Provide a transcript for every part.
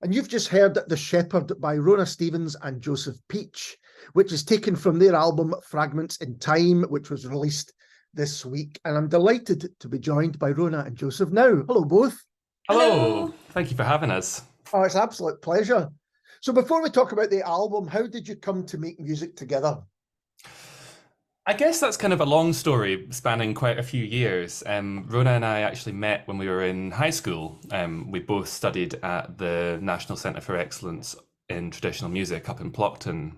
And you've just heard The Shepherd by Rhona Stevens and Joseph Peach, which is taken from their album Fragments in Time, which was released this week. And I'm delighted to be joined by Rhona and Joseph now. Hello, both. Hello. Thank you for having us. Oh, it's an absolute pleasure. So before we talk about the album, how did you come to make music together? I guess that's kind of a long story spanning quite a few years. Rhona and I actually met when we were in high school. We both studied at the National Centre for Excellence in Traditional Music up in Plockton.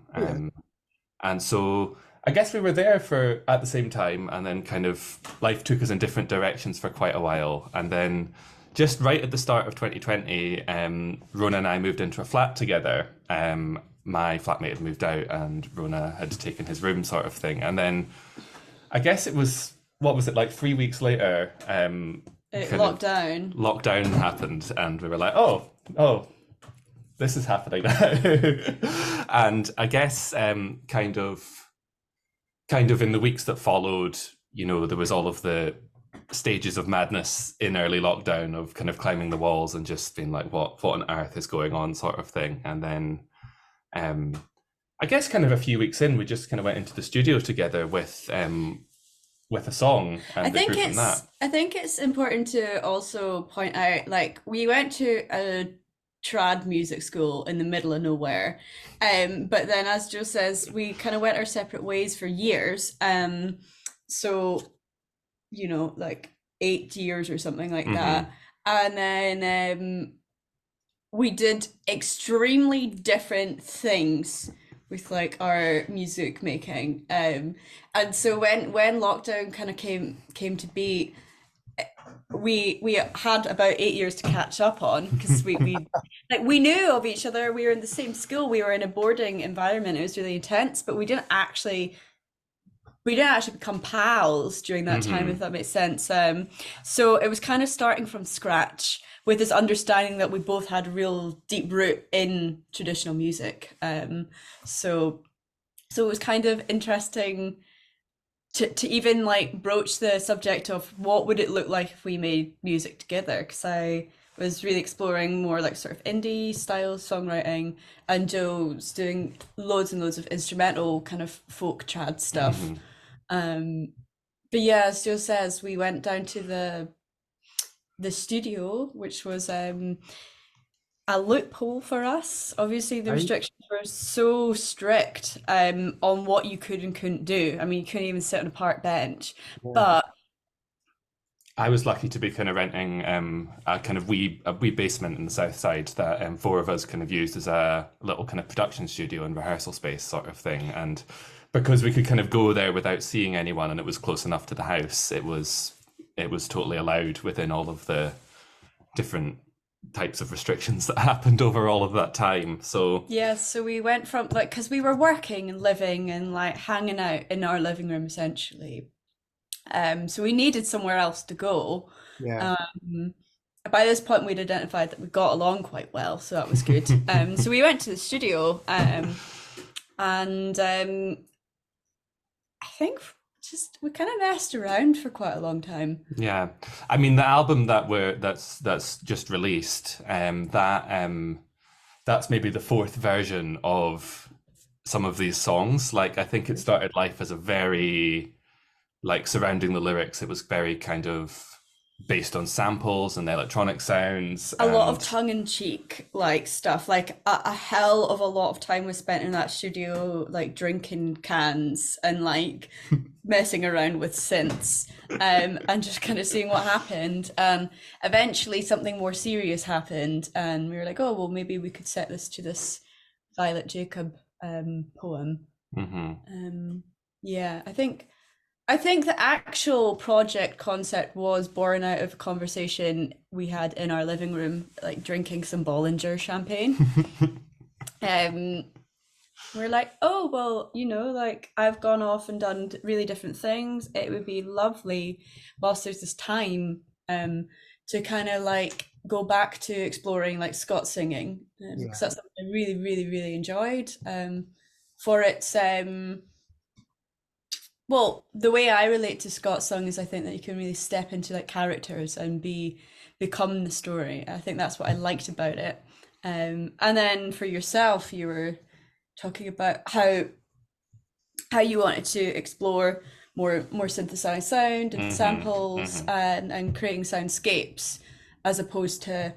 And so I guess we were there for at the same time, and then kind of life took us in different directions for quite a while. And then just right at the start of 2020, Rhona and I moved into a flat together. My flatmate had moved out and Rhona had taken his room, sort of thing. And then I guess it was, what was it, like 3 weeks later? Lockdown happened, and we were like, oh, this is happening now. And I guess kind of in the weeks that followed, you know, there was all of the stages of madness in early lockdown of kind of climbing the walls and just being like, what on earth is going on, sort of thing. And then I guess kind of a few weeks in, we just kind of went into the studio together with a song, and I think it's important to also point out, like, we went to a trad music school in the middle of nowhere, but then, as Joe says, we kind of went our separate ways for years. So, you know, like 8 years or something like that, and then we did extremely different things with like our music making, and so when lockdown kind of came to be, we had about 8 years to catch up on, because we we knew of each other. We were in the same school, we were in a boarding environment. It was really intense, but we didn't actually become pals during that time, if that makes sense. So it was kind of starting from scratch with this understanding that we both had a real deep root in traditional music. So it was kind of interesting to even like broach the subject of what would it look like if we made music together, because I was really exploring more like sort of indie style songwriting, and Joe's doing loads and loads of instrumental kind of folk trad stuff. But yeah, as Joe says, we went down to the studio, which was a loophole for us. Obviously the restrictions were so strict on what you could and couldn't do. I mean, you couldn't even sit on a park bench. But I was lucky to be kind of renting a kind of wee basement in the south side that 4 of us kind of used as a little kind of production studio and rehearsal space, sort of thing. And because we could kind of go there without seeing anyone, and it was close enough to the house, it was totally allowed within all of the different types of restrictions that happened over all of that time. So yeah, so we went from, like, because we were working and living and like hanging out in our living room essentially, so we needed somewhere else to go. By this point we'd identified that we got along quite well, so that was good. So we went to the studio, and I think just we kind of messed around for quite a long time. Yeah, I mean, the album that's just released, that's maybe the 4th version of some of these songs. Like, I think it started life as a very, like, surrounding the lyrics, it was very kind of based on samples and electronic sounds. A lot of tongue-in-cheek like stuff, like a hell of a lot of time was spent in that studio, like drinking cans and like messing around with synths, and just kind of seeing what happened. And eventually something more serious happened, and we were like, oh well, maybe we could set this to this Violet Jacob poem. Yeah, I think the actual project concept was born out of a conversation we had in our living room, like drinking some Bollinger champagne. We're like, oh, well, you know, like I've gone off and done really different things. It would be lovely whilst there's this time to kind of like go back to exploring like Scots singing, because that's something I really, really, really enjoyed. For its well, the way I relate to Scots song is I think that you can really step into like characters and become the story. I think that's what I liked about it. And then for yourself, you were talking about how you wanted to explore more synthesized sound and samples and creating soundscapes as opposed to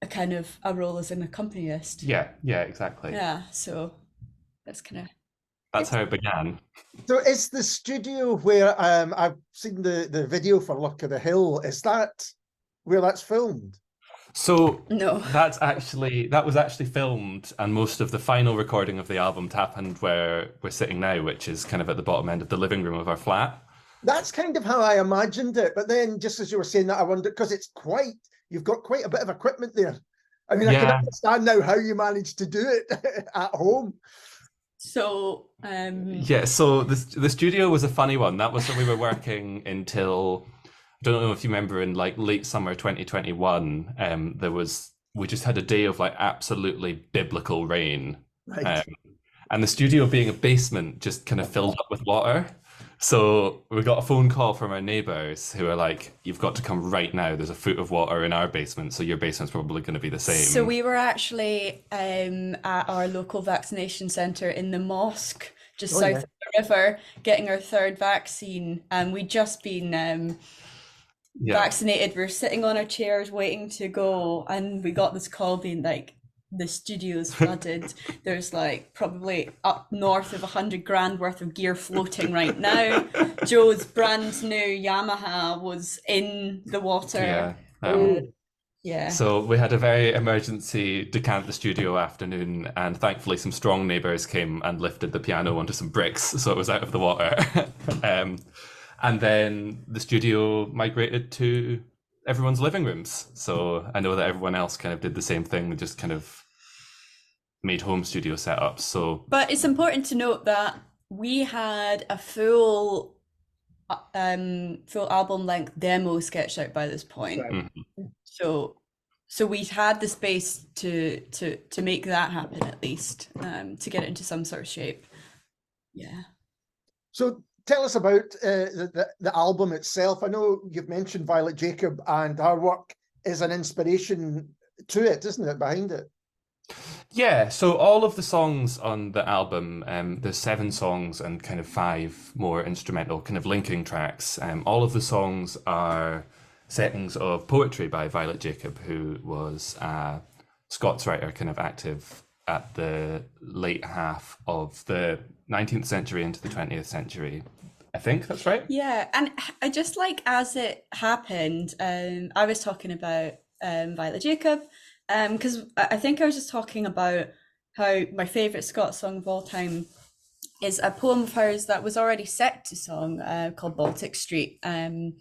a kind of a role as an accompanist. Yeah, exactly. Yeah, so that's how it began. So is the studio where I've seen the video for Luck of the Hill, is that where that's filmed? So no, that was actually filmed, and most of the final recording of the album happened where we're sitting now, which is kind of at the bottom end of the living room of our flat. That's kind of how I imagined it. But then just as you were saying that, I wondered, because you've got quite a bit of equipment there. I mean, I can understand now how you managed to do it at home. So so the studio was a funny one. That was where we were working until, I don't know if you remember, in like late summer 2021, we just had a day of like absolutely biblical rain. Right. And the studio, being a basement, just kind of filled up with water. So we got a phone call from our neighbours who are like, "You've got to come right now. There's a foot of water in our basement, so your basement's probably going to be the same." So we were actually at our local vaccination centre in the mosque, just south of the river, getting our third vaccine, and we'd just been vaccinated. We were sitting on our chairs waiting to go, and we got this call being like, the studio's flooded. There's like probably up north of 100 grand worth of gear floating right now. Joe's brand new Yamaha was in the water. So we had a very emergency decant the studio afternoon, and thankfully some strong neighbours came and lifted the piano onto some bricks, so it was out of the water. And then the studio migrated to everyone's living rooms. So I know that everyone else kind of did the same thing. They just kind of made home studio setups. So, but it's important to note that we had a full album length demo sketched out by this point. So we had the space to make that happen, at least, to get it into some sort of shape. Yeah. So tell us about the album itself. I know you've mentioned Violet Jacob, and her work is an inspiration to it, isn't it, behind it? Yeah, so all of the songs on the album, there's 7 songs and kind of 5 more instrumental kind of linking tracks. All of the songs are settings of poetry by Violet Jacob, who was a Scots writer, kind of active at the late half of the 19th century into the 20th century. I think that's right. Yeah, and I just like, as it happened, I was talking about Violet Jacob, because I think I was just talking about how my favourite Scots song of all time is a poem of hers that was already set to song called Baltic Street. And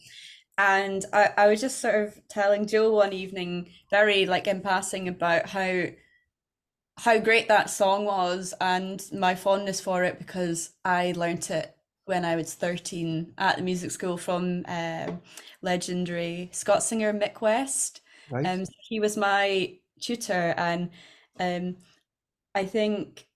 I was just sort of telling Joe one evening, very like in passing, about how great that song was and my fondness for it, because I learnt it when I was 13 at the music school from legendary Scots singer Mick West. Right. He was my tutor, and I think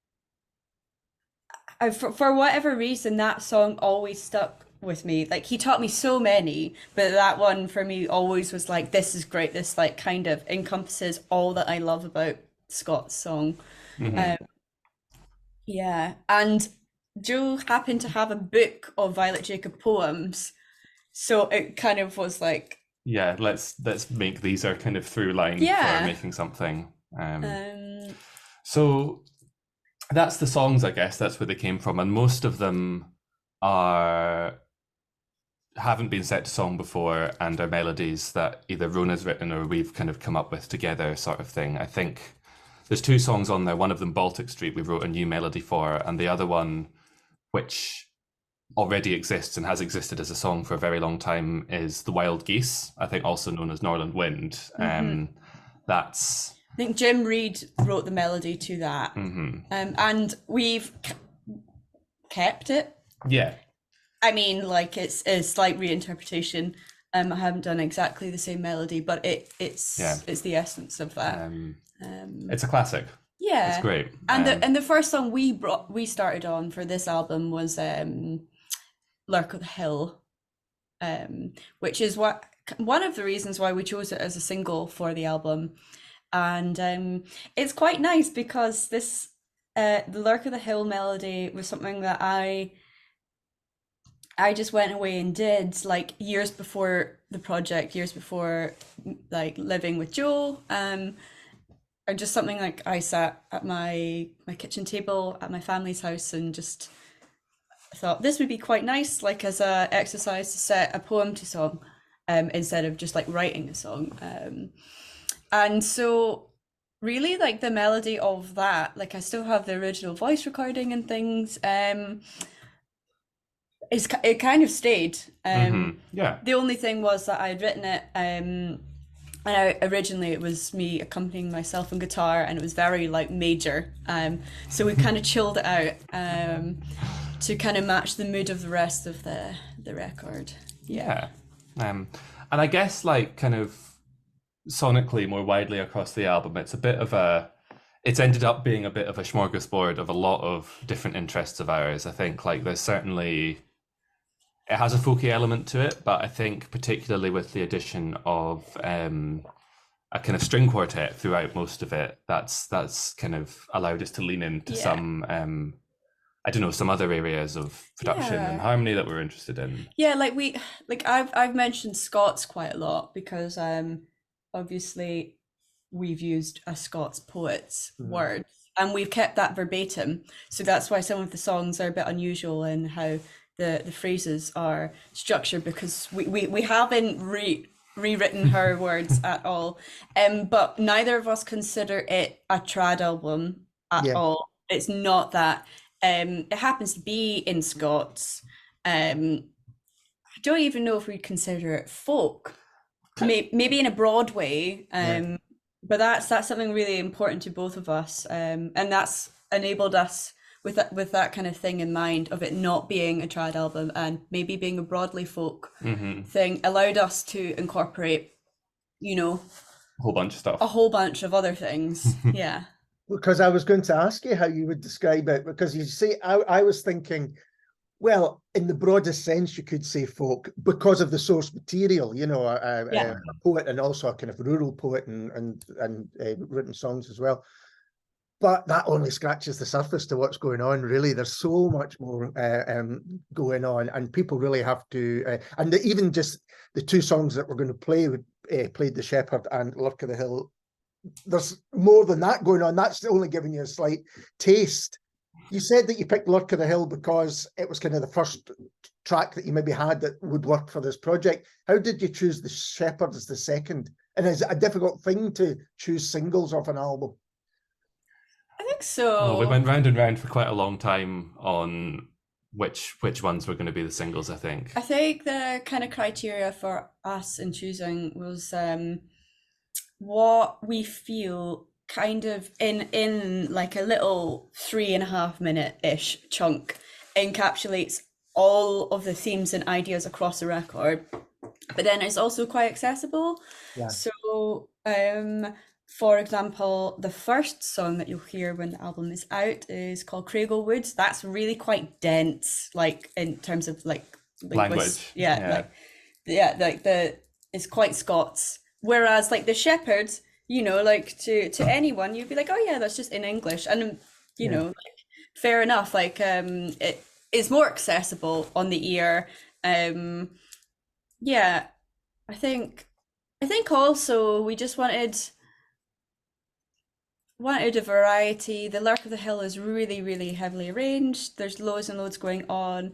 for whatever reason that song always stuck with me. Like, he taught me so many, but that one for me always was like, this is great. This like kind of encompasses all that I love about Scott's song. Yeah, and Joe happened to have a book of Violet Jacob poems, so it kind of was like, yeah, let's make these our kind of through line for making something. So that's the songs, I guess. That's where they came from, and most of them haven't been set to song before, and are melodies that either Rhona's written or we've kind of come up with together, sort of thing. I think there's 2 songs on there. One of them, Baltic Street, we wrote a new melody for, and the other one, which already exists and has existed as a song for a very long time, is The Wild Geese, I think also known as Norland Wind. That's... I think Jim Reid wrote the melody to that. And we've kept it. Yeah. I mean, like, it's a slight reinterpretation. I haven't done exactly the same melody, but it's the essence of that. It's a classic. Yeah, it's great. And the first song we started on for this album was Luck of the Hill, which is one of the reasons why we chose it as a single for the album. and it's quite nice because this the Lurk of the Hill melody was something that I just went away and did like years before the project, years before like living with Joe, or just something like I sat at my kitchen table at my family's house and just thought this would be quite nice, like as a exercise to set a poem to song, instead of just like writing a song. And so really like the melody of that, like I still have the original voice recording and things, it kind of stayed. Yeah. The only thing was that I had written it, and originally it was me accompanying myself on guitar, and it was very like major. So we kind of chilled it out to kind of match the mood of the rest of the record. Yeah. And I guess like kind of sonically more widely across the album, it's ended up being a bit of a smorgasbord of a lot of different interests of ours. I think like there's certainly, it has a folky element to it, but I think particularly with the addition of a kind of string quartet throughout most of it, that's kind of allowed us to lean into some I don't know, some other areas of production and harmony that we're interested in. Yeah, I've mentioned Scots quite a lot because obviously we've used a Scots poet's words and we've kept that verbatim. So that's why some of the songs are a bit unusual in how the phrases are structured, because we haven't rewritten her words at all. But neither of us consider it a trad album at all. It's not that. It happens to be in Scots. I don't even know if we'd consider it folk. Maybe in a broad way. But that's something really important to both of us. And that's enabled us with that kind of thing in mind, of it not being a trad album and maybe being a broadly folk thing, allowed us to incorporate, a whole bunch of stuff, a whole bunch of other things. Yeah. Because I was going to ask you how you would describe it, because you see, I was thinking, well, in the broadest sense, you could say folk because of the source material, a poet and also a kind of rural poet and written songs as well. But that only scratches the surface to what's going on, really. There's so much more going on, and people really have to, and even just the two songs that we're going to play, Played the Shepherd and Lurk of the Hill, there's more than that going on. That's only giving you a slight taste. You said that you picked Lurk of the Hill because it was kind of the first track that you maybe had that would work for this project. How did you choose the Shepherd as the second? And is it a difficult thing to choose singles off an album? I think so. Well, we went round and round for quite a long time on which ones were going to be the singles, I think. I think the kind of criteria for us in choosing was what we feel kind of in like a little 3.5 minute-ish chunk encapsulates all of the themes and ideas across the record, but then it's also quite accessible. So for example, the first song that you'll hear when the album is out is called Craigle Woods. That's really quite dense, like in terms of like language. It's quite Scots. Whereas like the Shepherd, like to anyone, you'd be like, oh yeah, that's just in English. And, like, fair enough. Like, it is more accessible on the ear. I think also we just wanted a variety. The Lurk of the Hill is really, really heavily arranged. There's loads and loads going on.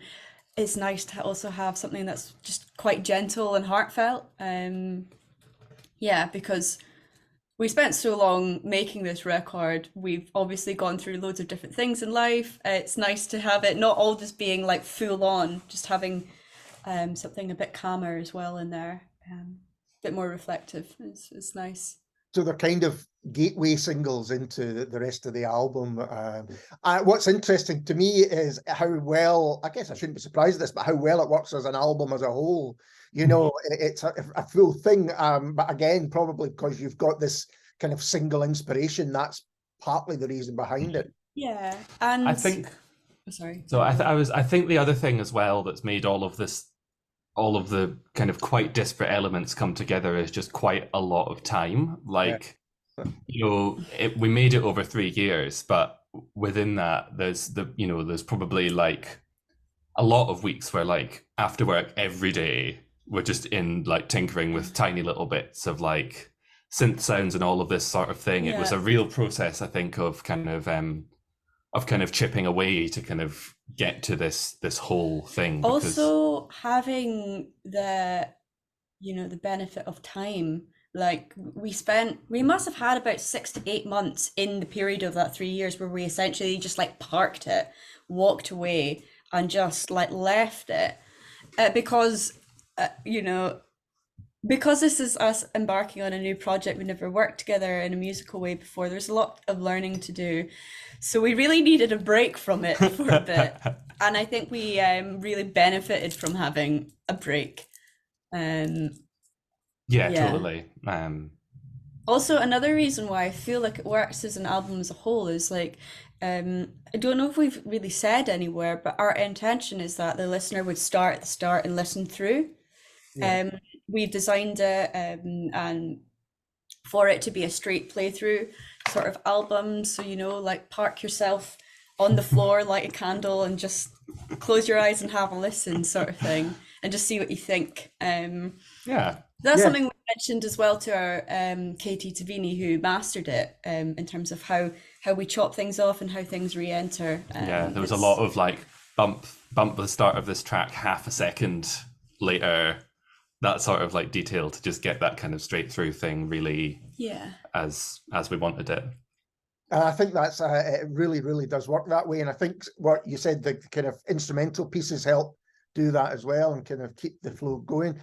It's nice to also have something that's just quite gentle and heartfelt. Because we spent so long making this record, we've obviously gone through loads of different things in life. It's nice to have it not all just being like full on, just having something a bit calmer as well in there, a bit more reflective. It's nice. So they're kind of gateway singles into the rest of the album. What's interesting to me is how well, I guess I shouldn't be surprised at this, but how well it works as an album as a whole. It's a full thing, but again, probably because you've got this kind of single inspiration, that's partly the reason behind it. Yeah, and I think. Sorry. So I think the other thing as well that's made all of the kind of quite disparate elements come together is just quite a lot of time. Like, We made it over 3 years, but within that, there's probably like a lot of weeks where like after work every day we're just in like tinkering with tiny little bits of like synth sounds and all of this sort of thing. It was a real process, I think, of kind of chipping away to kind of get to this whole thing. Also having the benefit of time. Like we must have had about 6 to 8 months in the period of that 3 years where we essentially just like parked it, walked away, and just like left it because because this is us embarking on a new project. We never worked together in a musical way before. There's a lot of learning to do, so we really needed a break from it for a bit. And I think we really benefited from having a break. Yeah, totally. Also, another reason why I feel like it works as an album as a whole is like, I don't know if we've really said anywhere, but our intention is that the listener would start at the start and listen through. We've designed it and for it to be a straight playthrough sort of album. So, like park yourself on the floor, light a candle, and just close your eyes and have a listen sort of thing, and just see what you think. That's something we mentioned as well to our Katie Tavini, who mastered it, in terms of how we chop things off and how things re-enter. There was a lot of like bump the start of this track half a second later, that sort of like detail to just get that kind of straight through thing really as we wanted it. I think that's it really, really does work that way. And I think what you said, the kind of instrumental pieces help do that as well and kind of keep the flow going.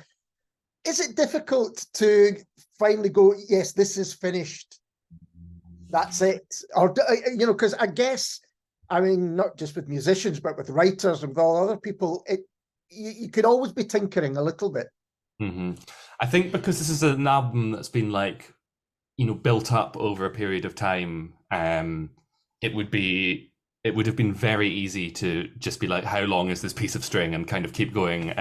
Is it difficult to finally go, yes, this is finished, that's it? Or, because I guess, I mean, not just with musicians, but with writers and with all other people, you could always be tinkering a little bit. Mm-hmm. I think because this is an album that's been like, built up over a period of time, it would have been very easy to just be like, how long is this piece of string, and kind of keep going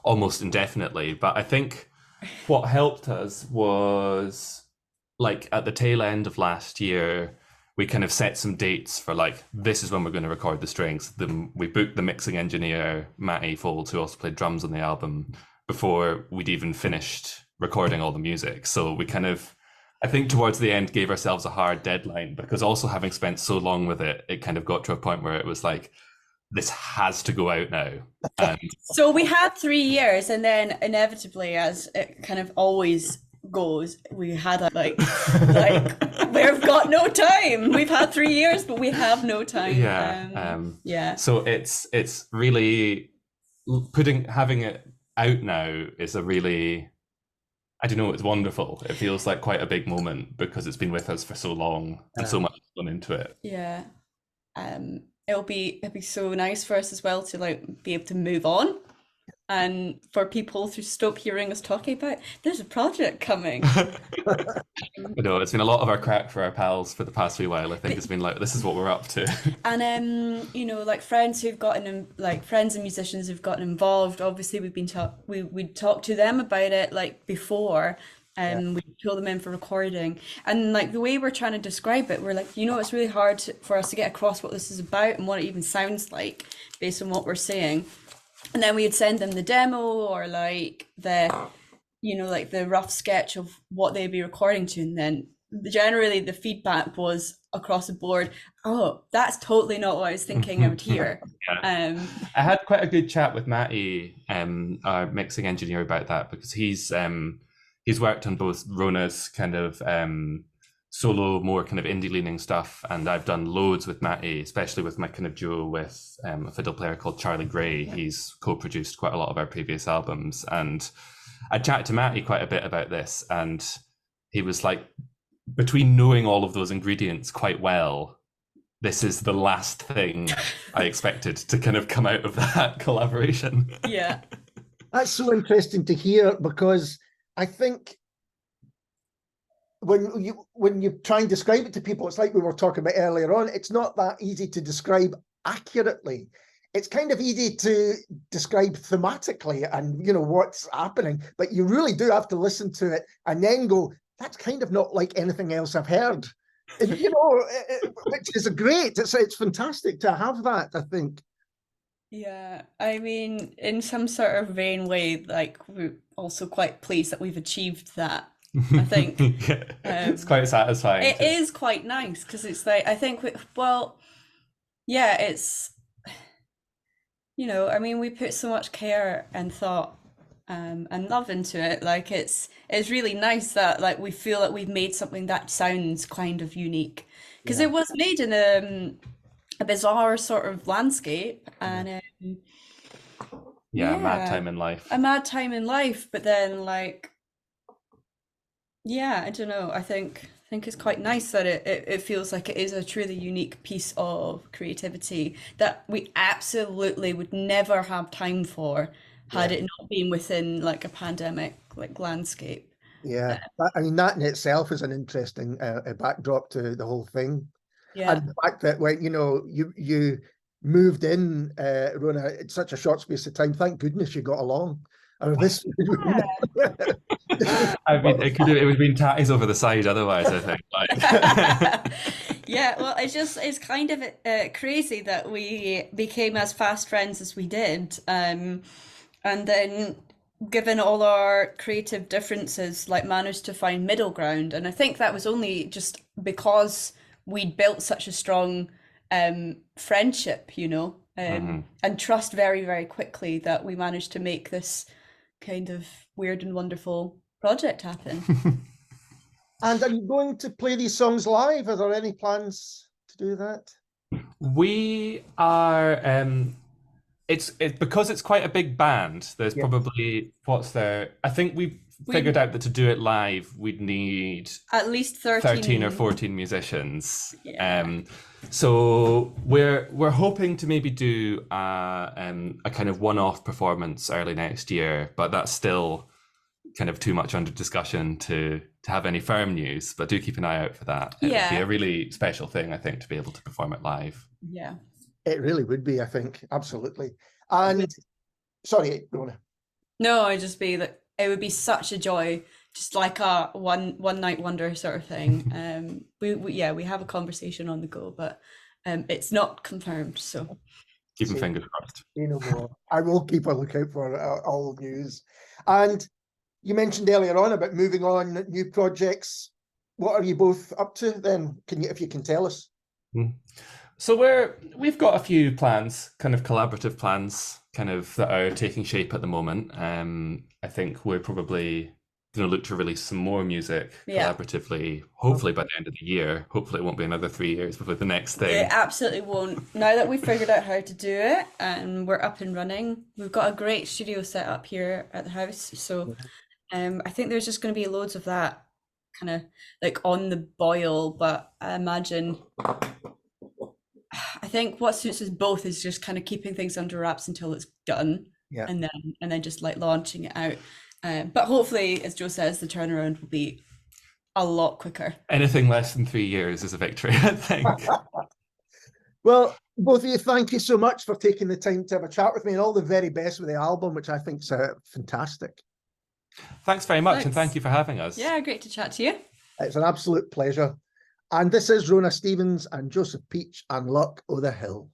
almost indefinitely. But I think what helped us was like at the tail end of last year, we kind of set some dates for like, this is when we're going to record the strings. Then we booked the mixing engineer, Matty Fold, who also played drums on the album, before we'd even finished recording all the music. So we kind of, I think towards the end, gave ourselves a hard deadline, because also having spent so long with it, it kind of got to a point where it was like, this has to go out now. So we had 3 years, and then inevitably, as it kind of always goes, we had like we've got no time. We've had 3 years, but we have no time. So it's really having it out now is a really, I don't know, it's wonderful. It feels like quite a big moment because it's been with us for so long and so much gone into it. Yeah. It'll be so nice for us as well to like be able to move on, and for people to stop hearing us talking about there's a project coming. I know it's been a lot of our crack for our pals for the past few while. I think it's been like, this is what we're up to. And like friends who've gotten friends and musicians who've gotten involved. Obviously, we'd talk to them about it like before. We pull them in for recording, and like the way we're trying to describe it, we're like, it's really hard for us to get across what this is about and what it even sounds like based on what we're saying. And then we'd send them the demo or like the the rough sketch of what they'd be recording to, and then generally the feedback was across the board, oh, that's totally not what I was thinking I would hear. I had quite a good chat with Matty, our mixing engineer, about that, because he's worked on both Rhona's kind of solo, more kind of indie leaning stuff, and I've done loads with Matty, especially with my kind of duo with a fiddle player called Charlie Gray. He's co-produced quite a lot of our previous albums, and I chatted to Matty quite a bit about this, and he was like, between knowing all of those ingredients quite well, this is the last thing I expected to kind of come out of that collaboration. Yeah. That's so interesting to hear, because I think when you try and describe it to people, it's like we were talking about earlier on, it's not that easy to describe accurately. It's kind of easy to describe thematically and what's happening, but you really do have to listen to it and then go, that's kind of not like anything else I've heard. You know, which is great. It's fantastic to have that, I think. Yeah, I mean, in some sort of vain way, like we're also quite pleased that we've achieved that. I think Yeah, it's quite satisfying. it is quite nice because it's like I think well, yeah, it's you know, I mean, we put so much care and thought and love into it. Like it's really nice that like we feel that we've made something that sounds kind of unique because Yeah. it was made in a bizarre sort of landscape and Yeah, a mad time in life. a mad time in life, but then like yeah, I don't know. I think it's quite nice that it feels like it is a truly unique piece of creativity that we absolutely would never have time for had Yeah. it not been within like a pandemic like landscape. Yeah, I mean, that in itself is an interesting backdrop to the whole thing. Yeah. And the fact that when, you know, you moved in, Rhona, in such a short space of time, thank goodness you got along. I mean, this. I mean, it would have been tatties over the side otherwise, I think. Like. Yeah, well, it's kind of crazy that we became as fast friends as we did. And then given all our creative differences, like managed to find middle ground. And I think that was only just because we'd built such a strong friendship, you know, and trust very, very quickly that we managed to make this kind of weird and wonderful project happen. And are you going to play these songs live? Are there any plans to do that? We are. It's because it's quite a big band. There's probably I think we've figured out that to do it live, we'd need at least 13 or 14 musicians. Yeah. So we're hoping to maybe do a kind of one-off performance early next year, but that's still kind of too much under discussion to have any firm news. But do keep an eye out for that. It would be a really special thing, I think, to be able to perform it live. Yeah. It really would be, I think, absolutely. And sorry, Rhona. No, it'd just be that it would be such a joy, just like a one night wonder sort of thing. We have a conversation on the go, but it's not confirmed. So keep fingers crossed. You know more. I will keep a lookout for all news. And you mentioned earlier on about moving on, new projects. What are you both up to then? If you can tell us? So we've got a few plans, kind of collaborative plans, kind of that are taking shape at the moment. I think we're probably going to look to release some more music collaboratively, hopefully by the end of the year. Hopefully it won't be another 3 years before the next thing. It absolutely won't. Now that we've figured out how to do it and we're up and running, we've got a great studio set up here at the house. So I think there's just going to be loads of that kind of like on the boil, but I imagine I think what suits us both is just kind of keeping things under wraps until it's done, and then just like launching it out. But hopefully, as Joe says, the turnaround will be a lot quicker. Anything less than 3 years is a victory, I think. Well, both of you, thank you so much for taking the time to have a chat with me, and all the very best with the album, which I think is fantastic. Thanks very much, and thank you for having us. Yeah, great to chat to you. It's an absolute pleasure. And this is Rhona Stevens and Joseph Peach and Luck o' the Hill.